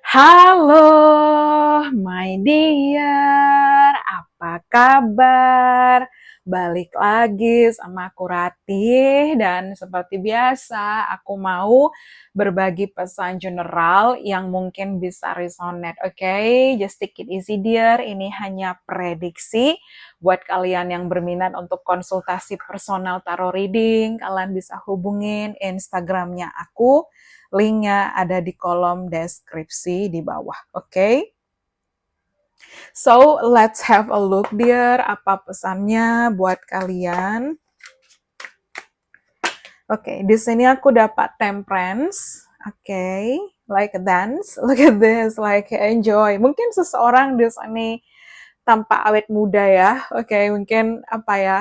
Halo, my dear, apa kabar? Balik lagi sama aku Ratih dan seperti biasa aku mau berbagi pesan general yang mungkin bisa resonate, oke? Just take it easy dear, ini hanya prediksi buat kalian yang berminat untuk konsultasi personal tarot reading, kalian bisa hubungin Instagramnya aku. Linknya ada di kolom deskripsi di bawah, oke? So, let's have a look dear, apa pesannya buat kalian. Oke, di sini aku dapat temperance, oke, like a dance, look at this, like enjoy. Mungkin seseorang di sini tampak awet muda ya, oke, mungkin apa ya,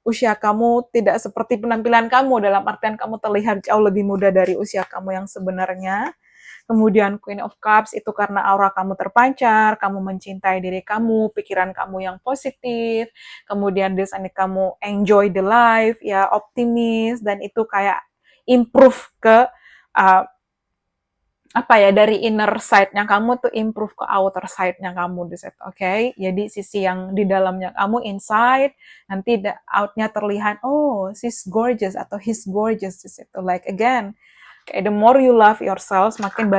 usia kamu tidak seperti penampilan kamu, dalam artian kamu terlihat jauh lebih muda dari usia kamu yang sebenarnya. Kemudian Queen of Cups itu karena aura kamu terpancar, kamu mencintai diri kamu, pikiran kamu yang positif, kemudian di sana kamu enjoy the life, ya optimis, dan itu kayak improve ke uh, apa ya, dari inner side-nya kamu tuh improve ke outer side-nya kamu di situ, oke? Jadi sisi yang di dalamnya kamu inside, nanti out-nya terlihat, oh she's gorgeous atau he's gorgeous di situ. Like again, kayak the more you love yourself, semakin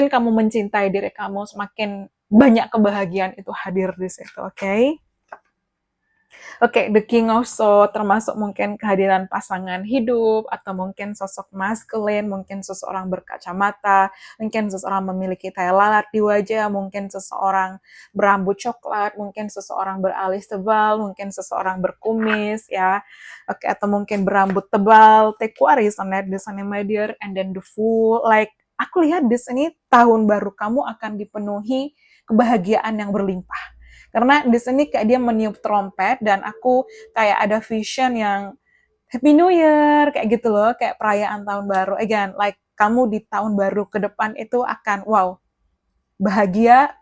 kamu mencintai diri kamu, semakin banyak kebahagiaan itu hadir di situ, oke? Oke, the King of Swords termasuk mungkin kehadiran pasangan hidup, atau mungkin sosok maskulin, mungkin seseorang berkacamata, mungkin seseorang memiliki tai lalat di wajah, mungkin seseorang berambut coklat, mungkin seseorang beralis tebal, mungkin seseorang berkumis, ya. Oke, atau mungkin berambut tebal, take what is on the sana, my dear, and then the Fool, like, aku lihat di sini tahun baru kamu akan dipenuhi kebahagiaan yang berlimpah. Karena di sini kayak dia meniup trompet dan aku kayak ada vision yang Happy New Year kayak gitu loh, kayak perayaan tahun baru. Again, like kamu di tahun baru ke depan itu akan wow, bahagia.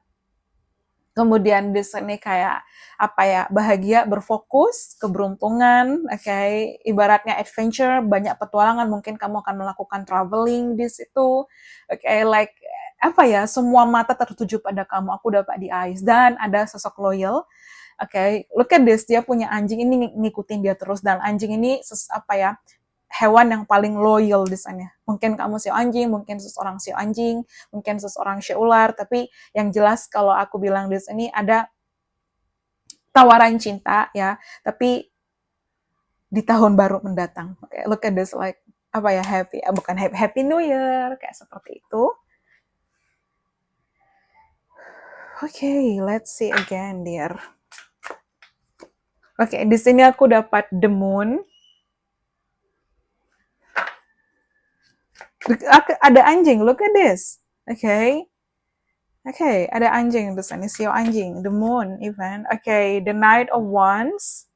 Kemudian di sini kayak apa ya, bahagia, berfokus, keberuntungan, oke, ibaratnya adventure, banyak petualangan, mungkin kamu akan melakukan traveling di situ, oke, like apa ya, semua mata tertuju pada kamu, aku dapat di eyes, dan ada sosok loyal, oke, look at this, dia punya anjing ini ngikutin dia terus, dan anjing ini apa ya, hewan yang paling loyal di sana. Mungkin kamu sio anjing, mungkin seseorang sio anjing, mungkin seseorang sio ular, tapi yang jelas kalau aku bilang di sini ada tawaran cinta ya, tapi di tahun baru mendatang. Oke, look at this, like apa ya, happy, bukan happy, happy New Year kayak seperti itu. Oke, let's see again, dear. Oke, di sini aku dapat the moon. Ada anjing, look at this. Oke. Oke, ada anjing di sini, sio anjing, the moon even. Oke, the Knight of Wands.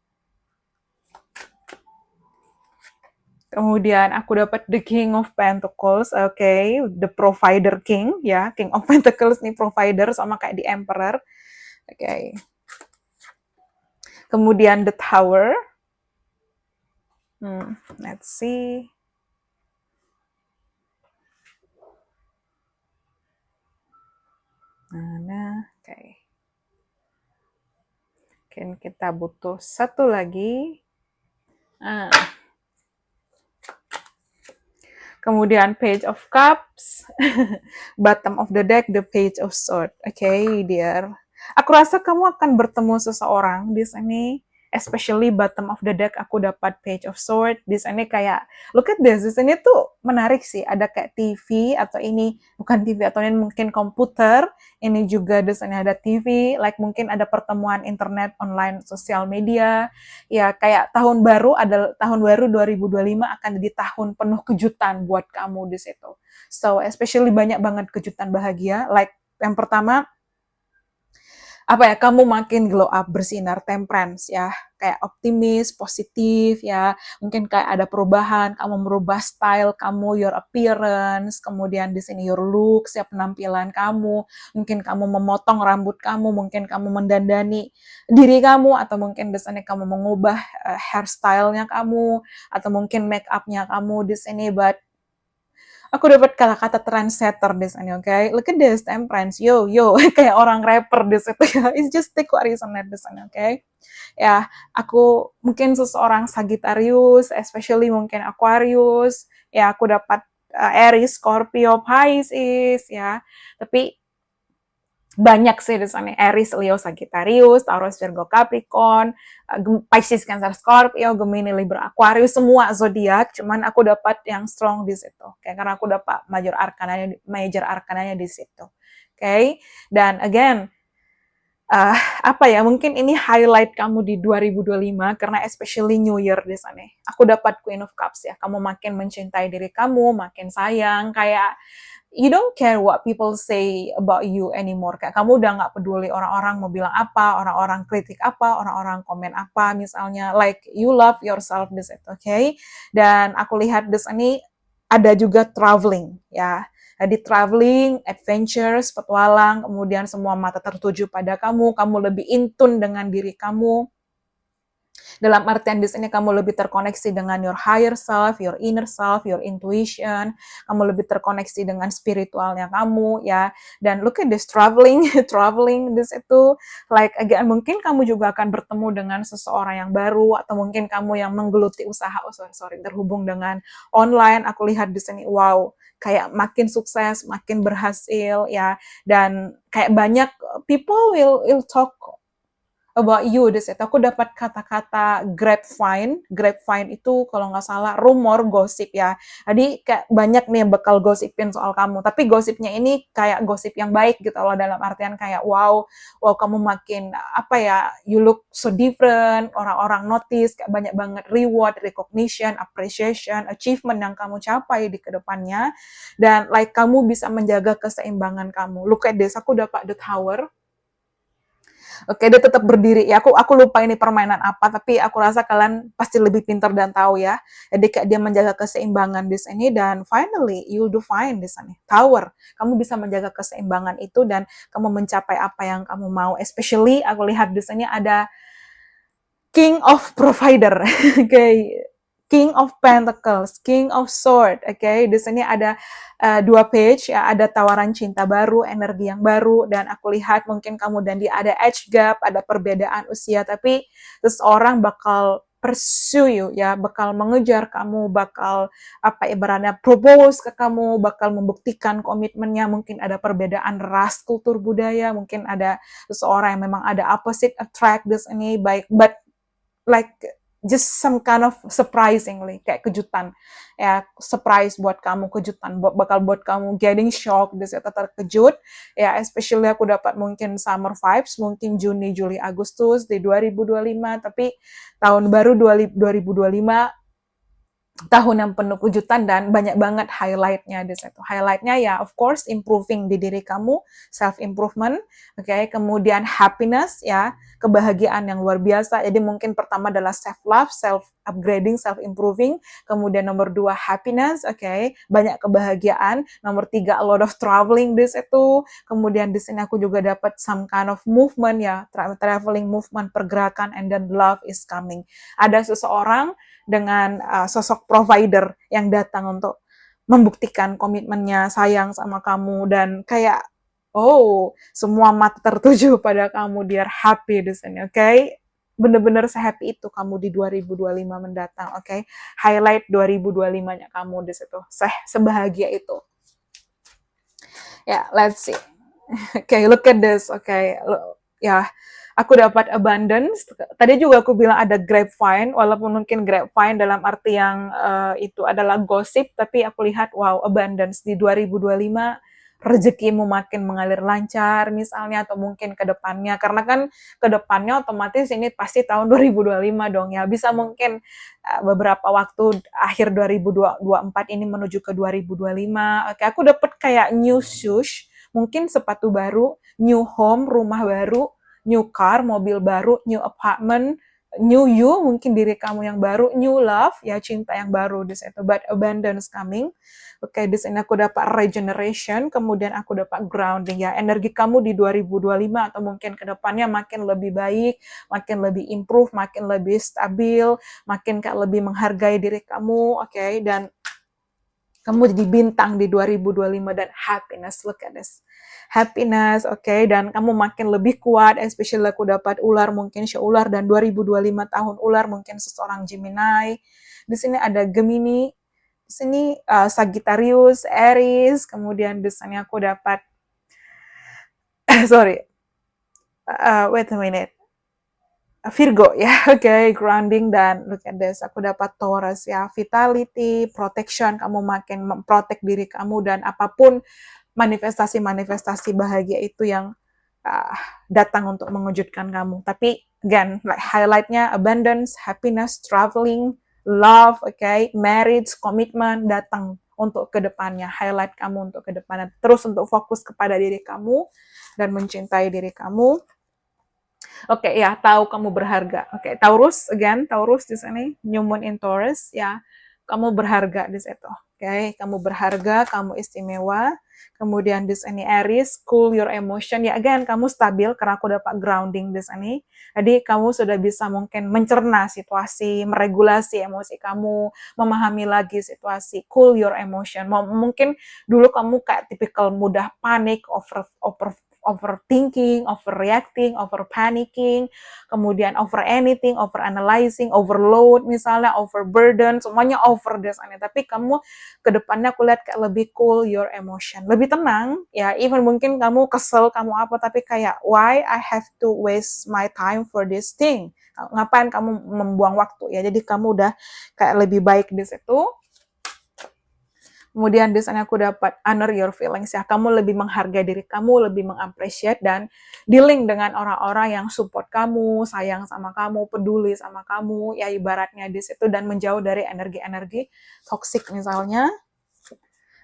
Kemudian aku dapat the King of Pentacles, oke, the Provider King, ya, King of Pentacles nih provider sama kayak the Emperor, oke. Kemudian the Tower, let's see. Nah, oke. Mungkin kita butuh satu lagi. Kemudian Page of Cups, bottom of the deck, the Page of Swords. Oke, dear. Aku rasa kamu akan bertemu seseorang di sini, especially bottom of the deck aku dapat Page of Swords. Di sini kayak, look at this, di sini tuh menarik sih, ada kayak TV atau ini bukan TV atau ini mungkin komputer, ini juga di sini ada TV, like mungkin ada pertemuan internet, online, sosial media. Ya, kayak tahun baru 2025 akan jadi tahun penuh kejutan buat kamu di situ. So, especially banyak banget kejutan bahagia. Like yang pertama, apa ya, kamu makin glow up, bersinar, temperance ya, kayak optimis, positif ya, mungkin kayak ada perubahan, kamu merubah style kamu, your appearance, kemudian di sini your looks ya, penampilan kamu, mungkin kamu memotong rambut kamu, mungkin kamu mendandani diri kamu, atau mungkin di sini kamu mengubah hairstyle-nya kamu, atau mungkin make up-nya kamu di sini, but Aku dapat kata-kata trendsetter di sini, oke? Look at this, temperance, yo, yo, kayak orang rapper di situ ya. It's just take what resonate di sini, oke? Ya, aku mungkin seseorang Sagittarius, especially mungkin Aquarius, ya aku dapat Aries, Scorpio, Pisces, ya. Tapi banyak sih di sana, Aries, Leo, Sagittarius, Taurus, Virgo, Capricorn, Pisces, Cancer, Scorpio, Gemini, Libra, Aquarius, semua zodiak. Cuman aku dapat yang strong di situ, kayak karena aku dapat major arkananya di situ, oke? Dan again, apa ya, mungkin ini highlight kamu di 2025 karena especially New Year di sana. Aku dapat Queen of Cups ya. Kamu makin mencintai diri kamu, makin sayang, kayak you don't care what people say about you anymore. Kayak kamu udah nggak peduli orang-orang mau bilang apa, orang-orang kritik apa, orang-orang komen apa, misalnya like you love yourself this it, okay? Dan aku lihat di sini ada juga traveling ya. Jadi traveling, adventures, petualang, kemudian semua mata tertuju pada kamu lebih in tune dengan diri kamu. Dalam artian di sini kamu lebih terkoneksi dengan your higher self, your inner self, your intuition, kamu lebih terkoneksi dengan spiritualnya kamu ya. Dan look at this traveling, traveling this itu like again mungkin kamu juga akan bertemu dengan seseorang yang baru atau mungkin kamu yang menggeluti usaha terhubung dengan online. Aku lihat di sini wow, kayak makin sukses, makin berhasil ya, dan kayak banyak people will talk about you di situ. Aku dapat kata-kata grapevine. Grapevine itu kalau nggak salah rumor, gosip ya. Jadi kayak banyak nih yang bakal gosipin soal kamu. Tapi gosipnya ini kayak gosip yang baik gitu loh, dalam artian kayak wow, wow kamu makin apa ya, you look so different. Orang-orang notice kayak banyak banget reward, recognition, appreciation, achievement yang kamu capai di kedepannya. Dan like kamu bisa menjaga keseimbangan kamu. Look at this, aku dapat the tower. Oke, dia tetap berdiri. Ya, aku lupa ini permainan apa, tapi aku rasa kalian pasti lebih pintar dan tahu ya. Jadi kayak dia menjaga keseimbangan di sini dan finally you'll do fine di sini. Tower, kamu bisa menjaga keseimbangan itu dan kamu mencapai apa yang kamu mau. Especially aku lihat di sini ada King of Provider. Oke, King of Pentacles, King of Sword, oke, di sini ada dua page, ya, ada tawaran cinta baru, energi yang baru, dan aku lihat mungkin kamu dan dia ada age gap, ada perbedaan usia, tapi seseorang bakal pursue you, ya, bakal mengejar kamu, bakal apa ibaratnya propose ke kamu, bakal membuktikan komitmennya, mungkin ada perbedaan ras, kultur budaya, mungkin ada seseorang yang memang ada opposite attract di sini, baik, but like just some kind of surprisingly, kayak kejutan ya, surprise buat kamu, kejutan bakal buat kamu getting shock, terkejut ya, especially aku dapat mungkin summer vibes, mungkin Juni, Juli, Agustus di 2025, tapi tahun baru 2025 tahun yang penuh kejutan dan banyak banget highlight-nya di situ. Highlight-nya ya of course improving di diri kamu, self improvement, oke, kemudian happiness ya, kebahagiaan yang luar biasa. Jadi mungkin pertama adalah self love, self upgrading, self improving, kemudian nomor 2 happiness, oke, banyak kebahagiaan, nomor 3 a lot of traveling di situ. Kemudian di sini aku juga dapat some kind of movement ya, traveling movement, pergerakan, and then love is coming. Ada seseorang dengan sosok provider yang datang untuk membuktikan komitmennya, sayang sama kamu, dan kayak oh, semua mata tertuju pada kamu, dia happy di sini, oke? Bener-bener se-happy itu kamu di 2025 mendatang, oke? Highlight 2025-nya kamu di situ, sebahagia itu. Ya, let's see. Oke, look at this, oke. Ya, aku dapat abundance. Tadi juga aku bilang ada grapevine, walaupun mungkin grapevine dalam arti yang itu adalah gosip, tapi aku lihat wow, abundance di 2025, rezekimu makin mengalir lancar misalnya, atau mungkin ke depannya, karena kan ke depannya otomatis ini pasti tahun 2025 dong ya, bisa mungkin beberapa waktu akhir 2024 ini menuju ke 2025. Oke, aku dapat kayak new shoes, mungkin sepatu baru, new home, rumah baru, new car, mobil baru, new apartment, new you, mungkin diri kamu yang baru, new love, ya cinta yang baru di situ, but abundance coming. Oke, di sini aku dapat regeneration, kemudian aku dapat grounding ya, energi kamu di 2025 atau mungkin ke depannya makin lebih baik, makin lebih improve, makin lebih stabil, makin kayak lebih menghargai diri kamu, oke, dan Kamu jadi bintang di 2025 dan happiness, look at this. Happiness, okay? Dan kamu makin lebih kuat, especially aku dapat ular, mungkin ular dan 2025 tahun ular, mungkin seseorang Gemini. Di sini ada Gemini, di sini Sagittarius, Aries, kemudian di sini aku dapat sorry, wait a minute. Virgo ya, okay, grounding, dan look at this, aku dapat Taurus ya, vitality, protection, kamu makin memprotek diri kamu dan apapun manifestasi-manifestasi bahagia itu yang datang untuk mengejutkan kamu. Tapi again, like highlightnya abundance, happiness, traveling, love, okay, marriage, komitmen datang untuk kedepannya, highlight kamu untuk kedepannya. Terus untuk fokus kepada diri kamu dan mencintai diri kamu. Oke, ya, tahu kamu berharga. Oke, Taurus, again, Taurus di sini, new moon in Taurus, ya, kamu berharga di situ. Oke, kamu berharga, kamu istimewa. Kemudian di sini Aries, cool your emotion. Ya, again, kamu stabil karena aku dapat grounding di sini. Jadi kamu sudah bisa mungkin mencerna situasi, meregulasi emosi kamu, memahami lagi situasi, cool your emotion. Mungkin dulu kamu kayak tipikal mudah panik, overthinking, overreacting, over panicking, kemudian over anything, over analyzing, overload misalnya, overburden, semuanya over desanya. Tapi kamu ke depannya aku lihat kayak lebih cool your emotion, lebih tenang ya. Even mungkin kamu kesel, kamu apa, tapi kayak why I have to waste my time for this thing? Ngapain kamu membuang waktu ya? Jadi kamu udah kayak lebih baik di situ. Kemudian di sana aku dapat honor your feelings ya. Kamu lebih menghargai diri kamu, lebih mengappreciate dan dealing dengan orang-orang yang support kamu, sayang sama kamu, peduli sama kamu, ya ibaratnya di situ, dan menjauh dari energi-energi toxic misalnya.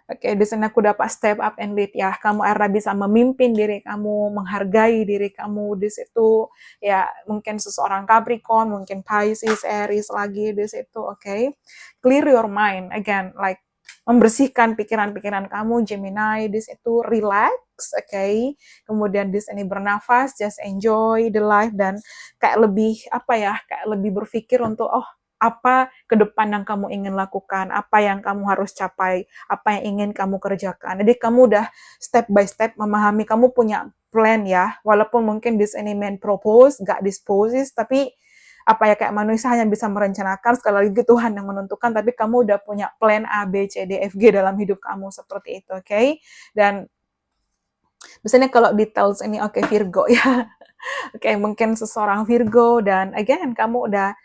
Oke, di sana aku dapat step up and lead ya. Kamu akhirnya bisa memimpin diri kamu, menghargai diri kamu di situ. Ya, mungkin seseorang Capricorn, mungkin Pisces, Aries lagi di situ, oke. Clear your mind, again, like membersihkan pikiran-pikiran kamu, Gemini di situ, relax, oke. Kemudian di sini bernafas, just enjoy the life, dan kayak lebih apa ya, kayak lebih berpikir untuk apa ke depan yang kamu ingin lakukan, apa yang kamu harus capai, apa yang ingin kamu kerjakan. Jadi kamu udah step by step memahami, kamu punya plan ya, walaupun mungkin this any man propose, gak disposes, tapi apa ya, kayak manusia hanya bisa merencanakan, sekali lagi Tuhan yang menentukan, tapi kamu udah punya plan A, B, C, D, F, G dalam hidup kamu seperti itu, oke? Dan misalnya kalau details ini, oke, Virgo ya, oke, mungkin seseorang Virgo, dan again, kamu udah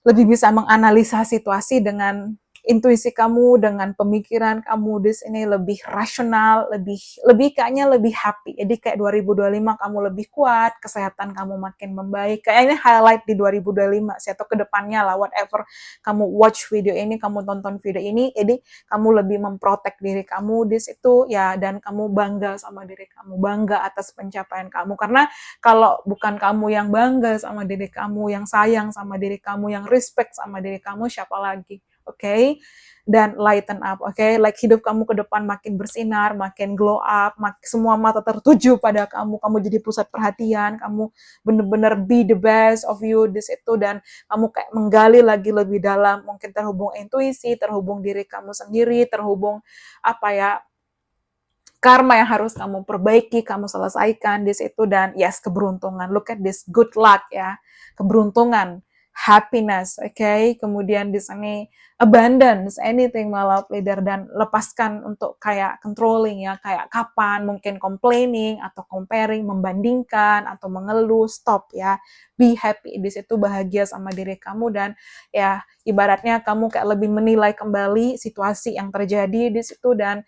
lebih bisa menganalisa situasi dengan intuisi kamu, dengan pemikiran kamu di sini lebih rasional, lebih kayaknya lebih happy. Jadi kayak 2025 kamu lebih kuat, kesehatan kamu makin membaik. Kayaknya highlight di 2025 sih, atau kedepannya lah, whatever kamu watch video ini, kamu tonton video ini, jadi kamu lebih memprotek diri kamu di situ ya, dan kamu bangga sama diri kamu, bangga atas pencapaian kamu. Karena kalau bukan kamu yang bangga sama diri kamu, yang sayang sama diri kamu, yang respect sama diri kamu, siapa lagi? Oke, dan lighten up, oke, like hidup kamu ke depan makin bersinar, makin glow up, semua mata tertuju pada kamu, kamu jadi pusat perhatian, kamu bener-bener be the best of you di situ, dan kamu kayak menggali lagi lebih dalam, mungkin terhubung intuisi, terhubung diri kamu sendiri, terhubung apa ya, karma yang harus kamu perbaiki, kamu selesaikan di situ, dan yes, keberuntungan. Look at this, good luck ya, keberuntungan, happiness, oke. Kemudian di sini abundance, anything my love leader, dan lepaskan untuk kayak controlling ya, kayak kapan, mungkin complaining atau comparing, membandingkan atau mengeluh, stop ya. Be happy di situ, bahagia sama diri kamu, dan ya ibaratnya kamu kayak lebih menilai kembali situasi yang terjadi di situ, dan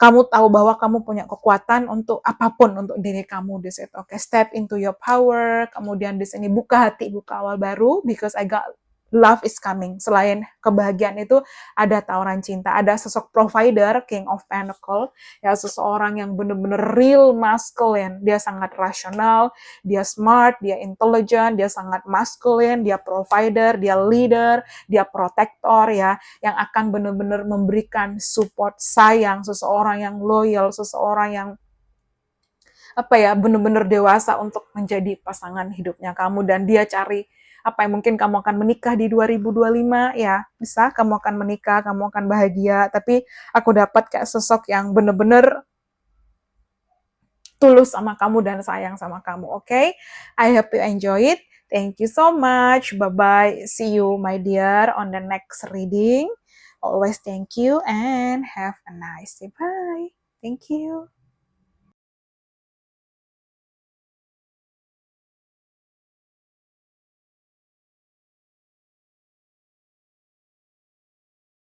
kamu tahu bahwa kamu punya kekuatan untuk apapun untuk diri kamu di situ. Oke, step into your power. Kemudian di sini buka hati, buka awal baru, because I got love is coming. Selain kebahagiaan itu ada tawaran cinta, ada sosok provider, King of Pentacle, ya, seseorang yang benar-benar real masculine. Dia sangat rasional, dia smart, dia intelligent, dia sangat masculine, dia provider, dia leader, dia protector ya, yang akan benar-benar memberikan support, sayang, seseorang yang loyal, seseorang yang apa ya, bener-bener dewasa untuk menjadi pasangan hidupnya kamu, dan dia cari apa yang mungkin kamu akan menikah di 2025 ya, bisa kamu akan menikah, kamu akan bahagia, tapi aku dapat kayak sosok yang bener-bener tulus sama kamu dan sayang sama kamu, oke? Okay? I hope you enjoy it. Thank you so much. Bye-bye. See you, my dear, on the next reading. Always thank you and have a nice day. Bye. Thank you.